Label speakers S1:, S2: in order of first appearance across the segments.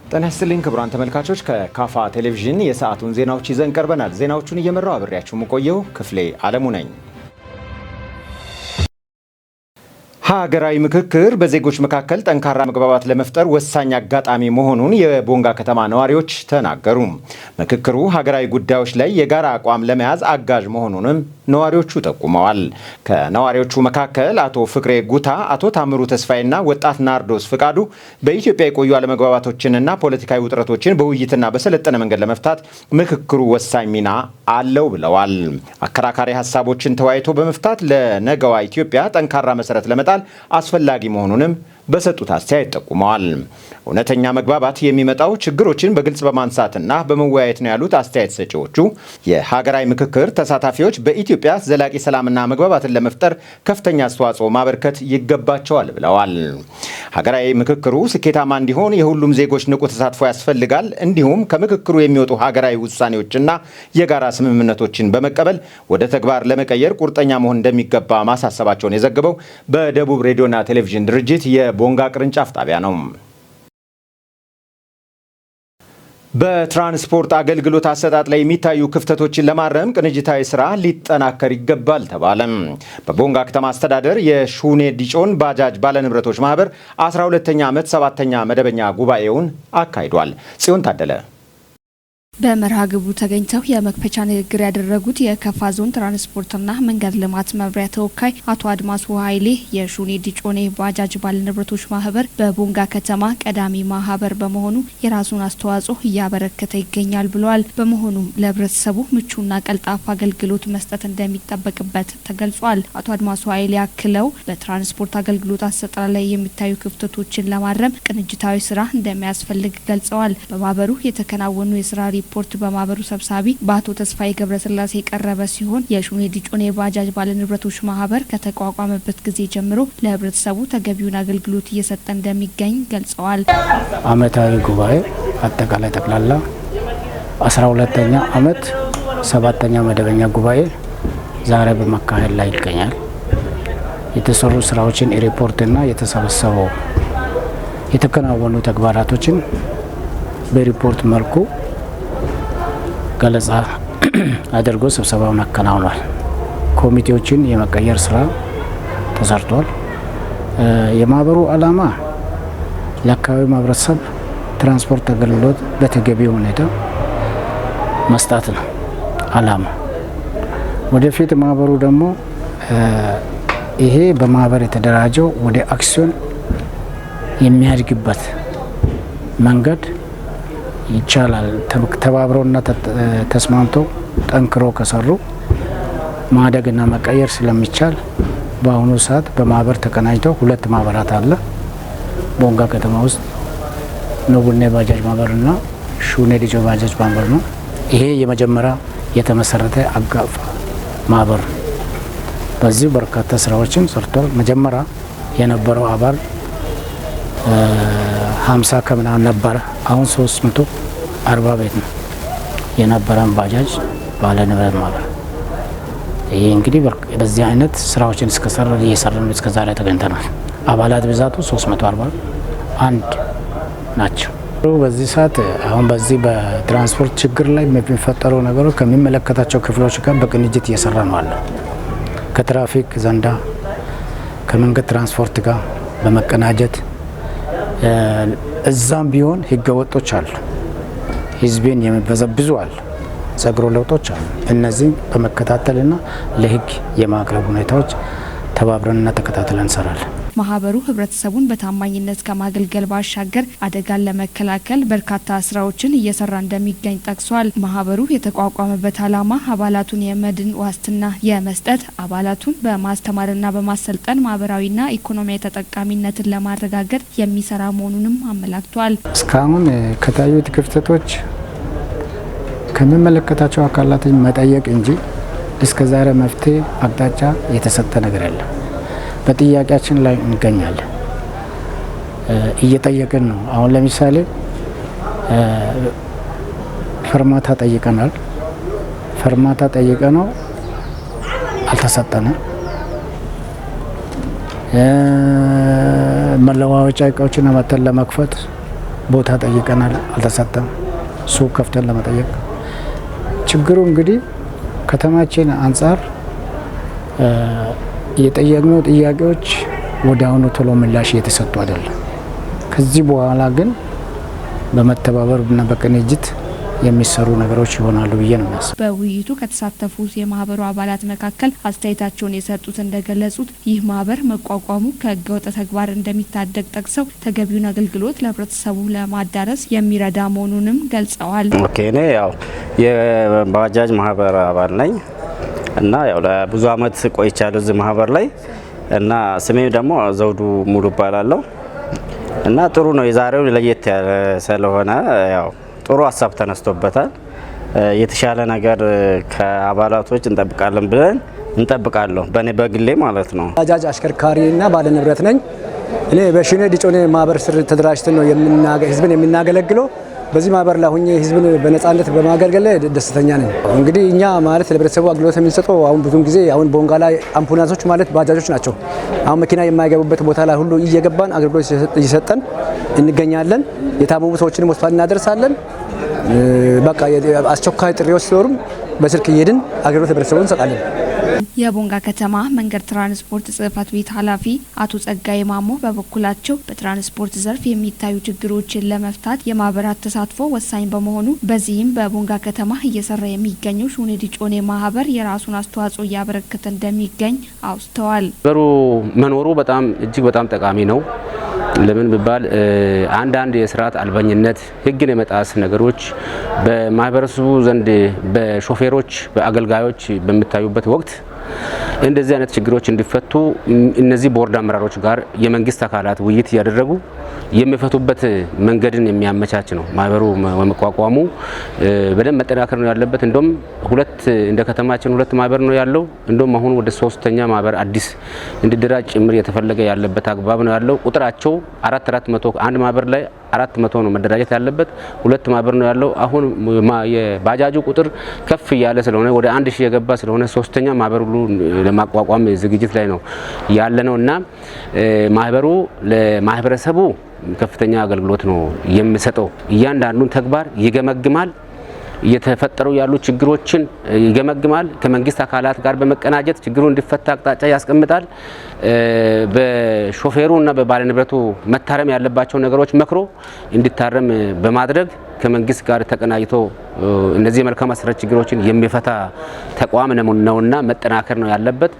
S1: ጤና ይስጥልኝ ክቡራን ተመልካቾች፣ ከካፋ ቴሌቪዥን የሰዓቱን ዜናዎች ይዘን ቀርበናል። ዜናዎቹን እየመራው አብሬያችሁ የምቆየው ክፍሌ አለሙ ነኝ። ሀገራዊ ምክክር በዜጎች መካከል ጠንካራ መግባባት ለመፍጠር ወሳኝ አጋጣሚ መሆኑን የቦንጋ ከተማ ነዋሪዎች ተናገሩ። ምክክሩ ሀገራዊ ጉዳዮች ላይ የጋራ አቋም ለመያዝ አጋዥ መሆኑንም ነዋሪዎቹ ጠቁመዋል። ከነዋሪዎቹ መካከል አቶ ፍቅሬ ጉታ፣ አቶ ታምሩ ተስፋይና ወጣት ናርዶስ ፍቃዱ በኢትዮጵያ የቆዩ አለመግባባቶችንና ፖለቲካዊ ውጥረቶችን በውይይትና በሰለጠነ መንገድ ለመፍታት ምክክሩ ወሳኝ ሚና አለው ብለዋል። አከራካሪ ሀሳቦችን ተወያይቶ በመፍታት ለነገዋ ኢትዮጵያ ጠንካራ መሰረት ለመጣል አስፈላጊ መሆኑንም በሰጡት አስተያየት ጠቁመዋል። እውነተኛ መግባባት የሚመጣው ችግሮችን በግልጽ በማንሳትና በመወያየት ነው ያሉት አስተያየት ሰጪዎቹ የሀገራዊ ምክክር ተሳታፊዎች በኢትዮጵያ ዘላቂ ሰላምና መግባባትን ለመፍጠር ከፍተኛ አስተዋጽኦ ማበርከት ይገባቸዋል ብለዋል። ሀገራዊ ምክክሩ ስኬታማ እንዲሆን የሁሉም ዜጎች ንቁ ተሳትፎ ያስፈልጋል። እንዲሁም ከምክክሩ የሚወጡ ሀገራዊ ውሳኔዎችና የጋራ ስምምነቶችን በመቀበል ወደ ተግባር ለመቀየር ቁርጠኛ መሆን እንደሚገባ ማሳሰባቸውን የዘገበው በደቡብ ሬዲዮና ቴሌቪዥን ድርጅት የቦንጋ ቅርንጫፍ ጣቢያ ነው። በትራንስፖርት አገልግሎት አሰጣጥ ላይ የሚታዩ ክፍተቶችን ለማረም ቅንጅታዊ ስራ ሊጠናከር ይገባል ተባለም። በቦንጋ ከተማ አስተዳደር የሹኔ ዲጮን ባጃጅ ባለንብረቶች ማህበር 12ኛ ዓመት 7ኛ መደበኛ ጉባኤውን አካሂዷል። ጽዮን ታደለ
S2: በመርሃ ግብሩ ተገኝተው የመክፈቻ ንግግር ያደረጉት የከፋ ዞን ትራንስፖርትና መንገድ ልማት መምሪያ ተወካይ አቶ አድማሱ ኃይሌ የሹኔ ዲጮኔ ባጃጅ ባለንብረቶች ማህበር በቦንጋ ከተማ ቀዳሚ ማህበር በመሆኑ የራሱን አስተዋጽኦ እያበረከተ ይገኛል ብለዋል። በመሆኑም ለህብረተሰቡ ምቹና ቀልጣፋ አገልግሎት መስጠት እንደሚጠበቅበት ተገልጿል። አቶ አድማሱ ኃይሌ አክለው በትራንስፖርት አገልግሎት አሰጣጥ ላይ የሚታዩ ክፍተቶችን ለማረም ቅንጅታዊ ስራ እንደሚያስፈልግ ገልጸዋል። በማህበሩ የተከናወኑ የስራ ሪፖርት በማህበሩ ሰብሳቢ በአቶ ተስፋዬ ገብረስላሴ የቀረበ ሲሆን የሹኔ ዲጮኔ ባጃጅ ባለንብረቶች ማህበር ከተቋቋመበት ጊዜ ጀምሮ ለህብረተሰቡ ተገቢውን አገልግሎት እየሰጠ እንደሚገኝ ገልጸዋል።
S3: አመታዊ ጉባኤ አጠቃላይ ጠቅላላ 12ኛ ዓመት 7ኛ መደበኛ ጉባኤ ዛሬ በመካሄድ ላይ ይገኛል። የተሰሩ ስራዎችን ሪፖርትና የተሰበሰበው የተከናወኑ ተግባራቶችን በሪፖርት መልኩ ገለጻ አድርጎ ስብሰባውን አከናውኗል። ኮሚቴዎችን የመቀየር ስራ ተሰርቷል። የማህበሩ ዓላማ ለአካባቢው ማህበረሰብ ትራንስፖርት አገልግሎት በተገቢው ሁኔታ መስጠት ነው ዓላማ። ወደፊት ማህበሩ ደግሞ ይሄ በማህበር የተደራጀው ወደ አክሲዮን የሚያድግበት መንገድ ይቻላል። ተባብረውና ተስማምተው ጠንክሮ ከሰሩ ማደግና መቀየር ስለሚቻል በአሁኑ ሰዓት በማህበር ተቀናጅተው 2 ማህበራት አለ። ቦንጋ ከተማ ውስጥ ኖቡኔ ባጃጅ ማህበርና ሹኔ ዲጮ ባጃጅ ማህበር ነው። ይሄ የመጀመሪያ የተመሰረተ አጋፍ ማህበር ነው። በዚህ በርካታ ስራዎችን ሰርቷል። መጀመሪያ የነበረው አባል 50 ከምናምን ነበረ። አሁን 340 ቤት ነው የነበረን ባጃጅ ባለንብረት ማህበር። ይሄ እንግዲህ በዚህ አይነት ስራዎችን እየሰራን እስከዛሬ ተገኝተናል። አባላት ብዛቱ 341 ናቸው። በዚህ ሰዓት አሁን በዚህ በትራንስፖርት ችግር ላይ የሚፈጠሩ ነገሮች ከሚመለከታቸው ክፍሎች ጋር በቅንጅት እየሰራ ነው አለ። ከትራፊክ ዘንዳ ከመንገድ ትራንስፖርት ጋር በመቀናጀት እዛም ቢሆን ህገ ወጦች አሉ፣ ህዝብን የሚበዘብዙ አሉ፣ ጸጉረ ለውጦች አሉ። እነዚህም በመከታተልና ለህግ የማቅረብ ሁኔታዎች ተባብረንና ተከታትለን እንሰራለን።
S2: ማህበሩ ህብረተሰቡን በታማኝነት ከማገልገል ባሻገር አደጋን ለመከላከል በርካታ ስራዎችን እየሰራ እንደሚገኝ ጠቅሷል። ማህበሩ የተቋቋመበት ዓላማ አባላቱን የመድን ዋስትና የመስጠት፣ አባላቱን በማስተማርና በማሰልጠን ማህበራዊና ኢኮኖሚያዊ ተጠቃሚነትን ለማረጋገጥ የሚሰራ መሆኑንም አመላክቷል።
S3: እስካሁን ከታዩት ክፍተቶች ከሚመለከታቸው አካላት መጠየቅ እንጂ እስከዛሬ መፍትሄ አቅጣጫ የተሰጠ ነገር የለም። በጥያቄያችን ላይ እንገኛለን፣ እየጠየቅን ነው። አሁን ለምሳሌ ፈርማታ ጠይቀናል። ፈርማታ ጠይቀ ነው አልተሰጠንም። መለዋወጫ እቃዎችን መተን ለመክፈት ቦታ ጠይቀናል፣ አልተሰጠም። ሱቅ ከፍተን ለመጠየቅ ችግሩ እንግዲህ ከተማችን አንጻር የጠየቅነው ጥያቄዎች ወደ አሁኑ ቶሎ ምላሽ እየተሰጡ አይደለም። ከዚህ በኋላ ግን በመተባበርና በቅንጅት የሚሰሩ ነገሮች ይሆናሉ ብዬ ነው የሚያስበው።
S2: በውይይቱ ከተሳተፉት የማህበሩ አባላት መካከል አስተያየታቸውን የሰጡት እንደገለጹት ይህ ማህበር መቋቋሙ ከህገወጥ ተግባር እንደሚታደግ ጠቅሰው ተገቢውን አገልግሎት ለህብረተሰቡ ለማዳረስ የሚረዳ መሆኑንም ገልጸዋል።
S4: እኔ ያው የባጃጅ ማህበር አባል ነኝ እና ያው ለብዙ አመት ቆይቻለሁ እዚህ ማህበር ላይ እና ስሜ ደግሞ ዘውዱ ሙሉ እባላለሁ እና ጥሩ ነው። የዛሬው ለየት ያለ ስለሆነ ያው ጥሩ ሀሳብ ተነስቶበታል። የተሻለ ነገር ከአባላቶች እንጠብቃለን ብለን እንጠብቃለሁ። በእኔ በግሌ ማለት ነው።
S5: ባጃጅ አሽከርካሪና ባለ ንብረት ነኝ። እኔ በሹኔ ዲጮኔ ማህበር ስር ተደራጅተን ነው ህዝብን የምናገለግለው። በዚህ ማህበር ላይ ሆኜ ህዝብን በነጻነት በማገልገል ላይ ደስተኛ ነኝ። እንግዲህ እኛ ማለት ለህብረተሰቡ አገልግሎት የምንሰጠው አሁን ብዙውን ጊዜ አሁን ቦንጋ ላይ አምቡላንሶች ማለት ባጃጆች ናቸው። አሁን መኪና የማይገቡበት ቦታ ላይ ሁሉ እየገባን አገልግሎት እየሰጠን እንገኛለን። የታመሙ ሰዎችንም ሆስፒታል እናደርሳለን። በቃ አስቸኳይ ጥሪዎች ሲኖሩም በስልክ እየሄድን አገልግሎት ለህብረተሰቡ እንሰጣለን።
S2: የቦንጋ ከተማ መንገድ ትራንስፖርት ጽህፈት ቤት ኃላፊ አቶ ጸጋይ ማሞ በበኩላቸው በትራንስፖርት ዘርፍ የሚታዩ ችግሮችን ለመፍታት የማህበራት ተሳትፎ ወሳኝ በመሆኑ በዚህም በቦንጋ ከተማ እየሰራ የሚገኘው ሹኔ ዲጮኔ ማህበር የራሱን አስተዋጽኦ እያበረከተ እንደሚገኝ አውስተዋል።
S6: ማህበሩ መኖሩ እጅግ በጣም ጠቃሚ ነው። ለምን ቢባል አንዳንድ የስርዓት አልበኝነት፣ ህግን የመጣስ ነገሮች በማህበረሰቡ ዘንድ በሾፌሮች በአገልጋዮች በሚታዩበት ወቅት እንደዚህ አይነት ችግሮች እንዲፈቱ እነዚህ ቦርድ አመራሮች ጋር የመንግስት አካላት ውይይት እያደረጉ የሚፈቱበት መንገድን የሚያመቻች ነው። ማህበሩ መቋቋሙ በደንብ መጠናከር ነው ያለበት። እንደውም እንደ ከተማችን ሁለት ማህበር ነው ያለው። እንደውም አሁን ወደ ሶስተኛ ማህበር አዲስ እንዲደራጅ ጭምር የተፈለገ ያለበት አግባብ ነው ያለው። ቁጥራቸው 400 አንድ ማህበር ላይ 400 ነው መደራጀት ያለበት። ሁለት ማህበር ነው ያለው። አሁን የባጃጁ ቁጥር ከፍ እያለ ስለሆነ ወደ 1000 የገባ ስለሆነ ሶስተኛ ማህበር ሁሉ ለማቋቋም ዝግጅት ላይ ነው ያለነውና ማህበሩ ለማህበረሰቡ ከፍተኛ አገልግሎት ነው የሚሰጠው። እያንዳንዱን ተግባር ይገመግማል። እየተፈጠሩ ያሉ ችግሮችን ይገመግማል። ከመንግስት አካላት ጋር በመቀናጀት ችግሩ እንዲፈታ አቅጣጫ ያስቀምጣል። በሾፌሩና በባለንብረቱ መታረም ያለባቸው ነገሮች መክሮ እንዲታረም በማድረግ ከመንግስት ጋር ተቀናጅቶ እነዚህ የመልካም አስተዳደር ችግሮችን የሚፈታ ተቋም ነውና መጠናከር ነው ያለበት።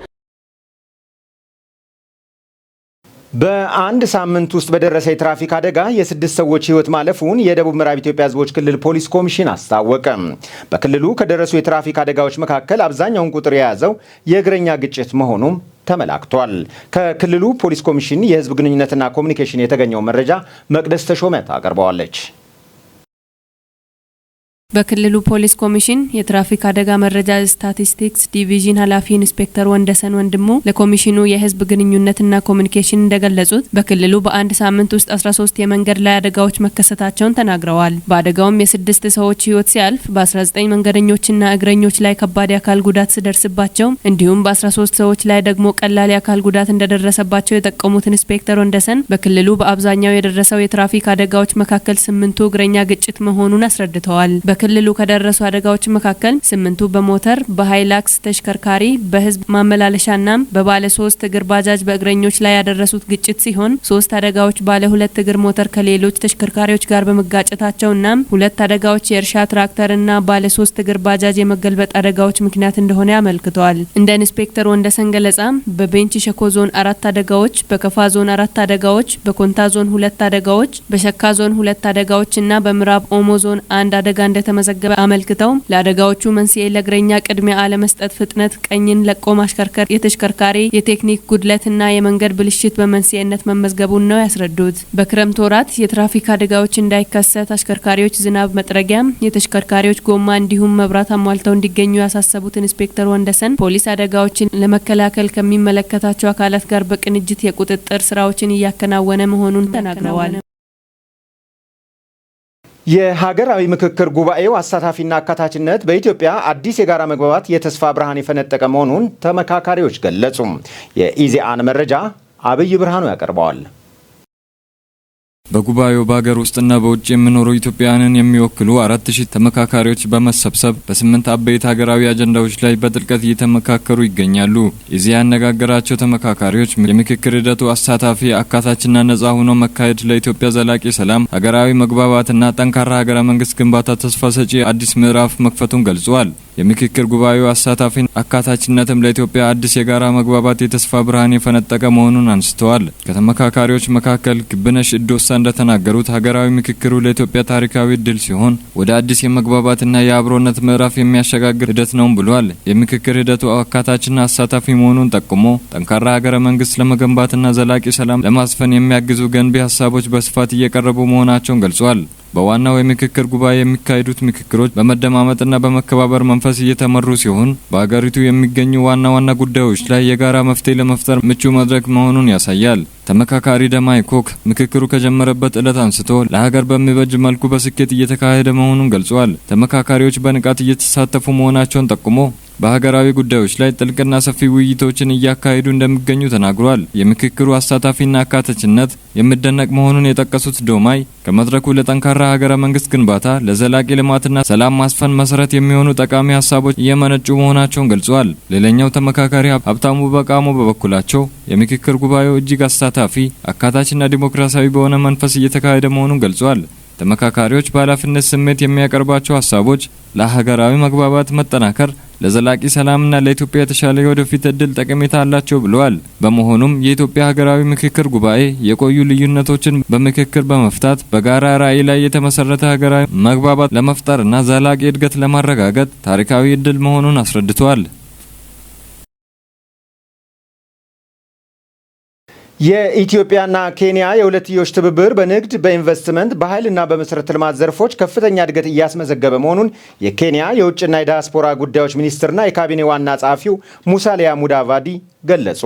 S1: በአንድ ሳምንት ውስጥ በደረሰ የትራፊክ አደጋ የ6 ሰዎች ህይወት ማለፉን የደቡብ ምዕራብ ኢትዮጵያ ህዝቦች ክልል ፖሊስ ኮሚሽን አስታወቀ። በክልሉ ከደረሱ የትራፊክ አደጋዎች መካከል አብዛኛውን ቁጥር የያዘው የእግረኛ ግጭት መሆኑም ተመላክቷል። ከክልሉ ፖሊስ ኮሚሽን የህዝብ ግንኙነትና ኮሚኒኬሽን የተገኘው መረጃ መቅደስ ተሾመ ታቀርበዋለች።
S7: በክልሉ ፖሊስ ኮሚሽን የትራፊክ አደጋ መረጃ ስታቲስቲክስ ዲቪዥን ኃላፊ ኢንስፔክተር ወንደሰን ወንድሙ ለኮሚሽኑ የህዝብ ግንኙነትና ኮሚኒኬሽን እንደገለጹት በክልሉ በአንድ ሳምንት ውስጥ 13 የመንገድ ላይ አደጋዎች መከሰታቸውን ተናግረዋል። በአደጋውም የ6 ሰዎች ህይወት ሲያልፍ በ19 መንገደኞችና እግረኞች ላይ ከባድ የአካል ጉዳት ሲደርስባቸው እንዲሁም በ13 ሰዎች ላይ ደግሞ ቀላል የአካል ጉዳት እንደደረሰባቸው የጠቀሙት ኢንስፔክተር ወንደሰን በክልሉ በአብዛኛው የደረሰው የትራፊክ አደጋዎች መካከል 8ቱ እግረኛ ግጭት መሆኑን አስረድተዋል። በክልሉ ከደረሱ አደጋዎች መካከል 8ቱ በሞተር በሃይላክስ ተሽከርካሪ በህዝብ ማመላለሻና በባለ 3 እግር ባጃጅ በእግረኞች ላይ ያደረሱት ግጭት ሲሆን 3 አደጋዎች ባለ 2 እግር ሞተር ከሌሎች ተሽከርካሪዎች ጋር በመጋጨታቸውና 2 አደጋዎች የእርሻ ትራክተርና ባለ 3 እግር ባጃጅ የመገልበጥ አደጋዎች ምክንያት እንደሆነ ያመልክተዋል። እንደ ኢንስፔክተር ወንደሰን ገለጻ በቤንች ሸኮ ዞን 4 አደጋዎች፣ በከፋ ዞን 4 አደጋዎች፣ በኮንታ ዞን 2 አደጋዎች፣ በሸካ ዞን 2 አደጋዎችና በምዕራብ ኦሞ ዞን 1 አደጋ እንደተመዘገበ አመልክተው ለአደጋዎቹ መንስኤ ለእግረኛ ቅድሚያ አለመስጠት፣ ፍጥነት፣ ቀኝን ለቆ ማሽከርከር፣ የተሽከርካሪ የቴክኒክ ጉድለትና የመንገድ ብልሽት በመንስኤነት መመዝገቡን ነው ያስረዱት። በክረምት ወራት የትራፊክ አደጋዎች እንዳይከሰት አሽከርካሪዎች ዝናብ መጥረጊያ፣ የተሽከርካሪዎች ጎማ እንዲሁም መብራት አሟልተው እንዲገኙ ያሳሰቡት ኢንስፔክተር ወንደሰን ፖሊስ አደጋዎችን ለመከላከል ከሚመለከታቸው አካላት ጋር በቅንጅት የቁጥጥር ስራዎችን እያከናወነ መሆኑን ተናግረዋል።
S1: የሀገራዊ ምክክር ጉባኤው አሳታፊና አካታችነት በኢትዮጵያ አዲስ የጋራ መግባባት የተስፋ ብርሃን የፈነጠቀ መሆኑን ተመካካሪዎች ገለጹ። የኢዜአን መረጃ አብይ ብርሃኑ ያቀርበዋል።
S8: በጉባኤው በሀገር ውስጥና በውጭ የሚኖሩ ኢትዮጵያውያንን የሚወክሉ 4000 ተመካካሪዎች በመሰብሰብ በ8 አበይት ሀገራዊ አጀንዳዎች ላይ በጥልቀት እየተመካከሩ ይገኛሉ። የዚህ ያነጋገራቸው ተመካካሪዎች የምክክር ሂደቱ አሳታፊ፣ አካታችና ነጻ ሆኖ መካሄድ ለኢትዮጵያ ዘላቂ ሰላም፣ ሀገራዊ መግባባትና ጠንካራ ሀገረ መንግስት ግንባታ ተስፋ ሰጪ አዲስ ምዕራፍ መክፈቱን ገልጸዋል። የምክክር ጉባኤው አሳታፊ አካታችነትም ለኢትዮጵያ አዲስ የጋራ መግባባት የተስፋ ብርሃን የፈነጠቀ መሆኑን አንስተዋል። ከተመካካሪዎች መካከል ግብነሽ እዶሳ እንደተናገሩት ሀገራዊ ምክክሩ ለኢትዮጵያ ታሪካዊ ድል ሲሆን ወደ አዲስ የመግባባትና የአብሮነት ምዕራፍ የሚያሸጋግር ሂደት ነው ብሏል። የምክክር ሂደቱ አካታችና አሳታፊ መሆኑን ጠቁሞ ጠንካራ ሀገረ መንግስት ለመገንባትና ዘላቂ ሰላም ለማስፈን የሚያግዙ ገንቢ ሀሳቦች በስፋት እየቀረቡ መሆናቸውን ገልጿል። በዋናው የምክክር ጉባኤ የሚካሄዱት ምክክሮች በመደማመጥና በመከባበር መንፈስ እየተመሩ ሲሆን በሀገሪቱ የሚገኙ ዋና ጉዳዮች ላይ የጋራ መፍትሄ ለመፍጠር ምቹ መድረክ መሆኑን ያሳያል። ተመካካሪ ደማይ ኮክ ምክክሩ ከጀመረበት ዕለት አንስቶ ለሀገር በሚበጅ መልኩ በስኬት እየተካሄደ መሆኑን ገልጿል። ተመካካሪዎች በንቃት እየተሳተፉ መሆናቸውን ጠቁሞ በሀገራዊ ጉዳዮች ላይ ጥልቅና ሰፊ ውይይቶችን እያካሄዱ እንደሚገኙ ተናግሯል። የምክክሩ አሳታፊና አካታችነት የሚደነቅ መሆኑን የጠቀሱት ዶማይ ከመድረኩ ለጠንካራ ሀገረ መንግስት ግንባታ፣ ለዘላቂ ልማትና ሰላም ማስፈን መሰረት የሚሆኑ ጠቃሚ ሀሳቦች እየመነጩ መሆናቸውን ገልጿል። ሌላኛው ተመካካሪ ሀብታሙ በቃሞ በበኩላቸው የምክክር ጉባኤው እጅግ አሳታፊ፣ አካታችና ዲሞክራሲያዊ በሆነ መንፈስ እየተካሄደ መሆኑን ገልጿል። ተመካካሪዎች በኃላፊነት ስሜት የሚያቀርባቸው ሀሳቦች ለሀገራዊ መግባባት መጠናከር፣ ለዘላቂ ሰላምና ለኢትዮጵያ የተሻለ የወደፊት እድል ጠቀሜታ አላቸው ብለዋል። በመሆኑም የኢትዮጵያ ሀገራዊ ምክክር ጉባኤ የቆዩ ልዩነቶችን በምክክር በመፍታት በጋራ ራዕይ ላይ የተመሰረተ ሀገራዊ መግባባት ለመፍጠርና ዘላቂ እድገት ለማረጋገጥ ታሪካዊ እድል መሆኑን አስረድተዋል።
S1: የኢትዮጵያና ኬንያ የሁለትዮሽ ትብብር በንግድ፣ በኢንቨስትመንት፣ በኃይልና በመሰረተ ልማት ዘርፎች ከፍተኛ እድገት እያስመዘገበ መሆኑን የኬንያ የውጭና የዲያስፖራ ጉዳዮች ሚኒስትርና የካቢኔ ዋና ጸሐፊው ሙሳሊያ ሙዳቫዲ ገለጹ።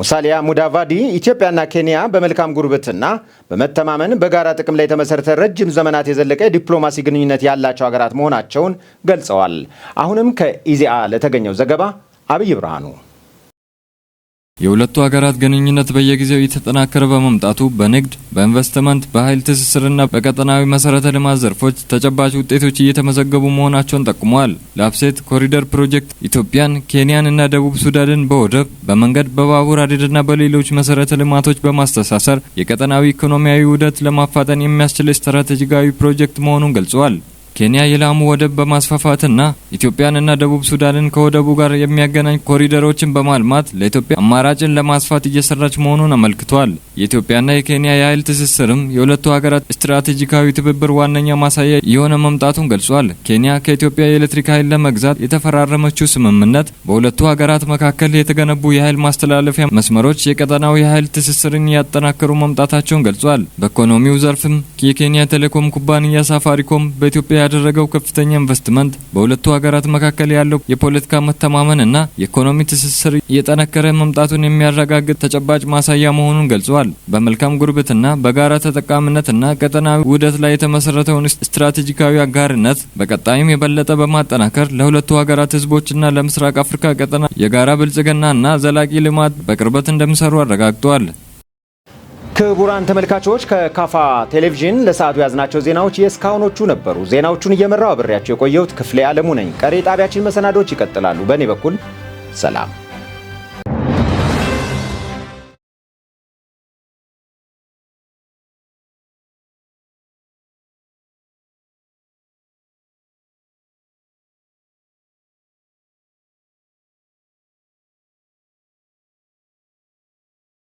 S1: ሙሳሊያ ሙዳቫዲ ኢትዮጵያና ኬንያ በመልካም ጉርብትና፣ በመተማመን፣ በጋራ ጥቅም ላይ የተመሰረተ ረጅም ዘመናት የዘለቀ የዲፕሎማሲ ግንኙነት ያላቸው ሀገራት መሆናቸውን ገልጸዋል። አሁንም ከኢዜአ ለተገኘው ዘገባ አብይ ብርሃኑ።
S8: የሁለቱ ሀገራት ግንኙነት በየጊዜው እየተጠናከረ በመምጣቱ በንግድ፣ በኢንቨስትመንት፣ በኃይል ትስስርና በቀጠናዊ መሰረተ ልማት ዘርፎች ተጨባጭ ውጤቶች እየተመዘገቡ መሆናቸውን ጠቁመዋል። ለአፕሴት ኮሪደር ፕሮጀክት ኢትዮጵያን፣ ኬንያን እና ደቡብ ሱዳንን በወደብ፣ በመንገድ፣ በባቡር ሀዲድና በሌሎች መሰረተ ልማቶች በማስተሳሰር የቀጠናዊ ኢኮኖሚያዊ ውህደት ለማፋጠን የሚያስችል ስትራቴጂካዊ ፕሮጀክት መሆኑን ገልጸዋል። ኬንያ የላሙ ወደብ በማስፋፋትና ኢትዮጵያንና ደቡብ ሱዳንን ከወደቡ ጋር የሚያገናኝ ኮሪደሮችን በማልማት ለኢትዮጵያ አማራጭን ለማስፋት እየሰራች መሆኑን አመልክቷል። የኢትዮጵያና የኬንያ የኃይል ትስስርም የሁለቱ ሀገራት ስትራቴጂካዊ ትብብር ዋነኛ ማሳያ የሆነ መምጣቱን ገልጿል። ኬንያ ከኢትዮጵያ የኤሌክትሪክ ኃይል ለመግዛት የተፈራረመችው ስምምነት በሁለቱ ሀገራት መካከል የተገነቡ የኃይል ማስተላለፊያ መስመሮች የቀጠናዊ የኃይል ትስስርን ያጠናከሩ መምጣታቸውን ገልጿል። በኢኮኖሚው ዘርፍም የኬንያ ቴሌኮም ኩባንያ ሳፋሪኮም በኢትዮጵያ ያደረገው ከፍተኛ ኢንቨስትመንት በሁለቱ ሀገራት መካከል ያለው የፖለቲካ መተማመንና የኢኮኖሚ ትስስር እየጠነከረ መምጣቱን የሚያረጋግጥ ተጨባጭ ማሳያ መሆኑን ገልጸዋል። በመልካም ጉርብትና፣ በጋራ ተጠቃሚነትና ቀጠናዊ ውህደት ላይ የተመሰረተውን ስትራቴጂካዊ አጋርነት በቀጣይም የበለጠ በማጠናከር ለሁለቱ ሀገራት ህዝቦችና ለምስራቅ አፍሪካ ቀጠና የጋራ ብልጽግናና ዘላቂ ልማት በቅርበት እንደሚሰሩ አረጋግጠዋል።
S1: ክቡራን ተመልካቾች ከካፋ ቴሌቪዥን ለሰዓቱ ያዝናቸው ዜናዎች የእስካሁኖቹ ነበሩ። ዜናዎቹን እየመራው አብሬያቸው የቆየሁት ክፍሌ አለሙ ነኝ። ቀሪ ጣቢያችን መሰናዶች ይቀጥላሉ። በእኔ በኩል ሰላም።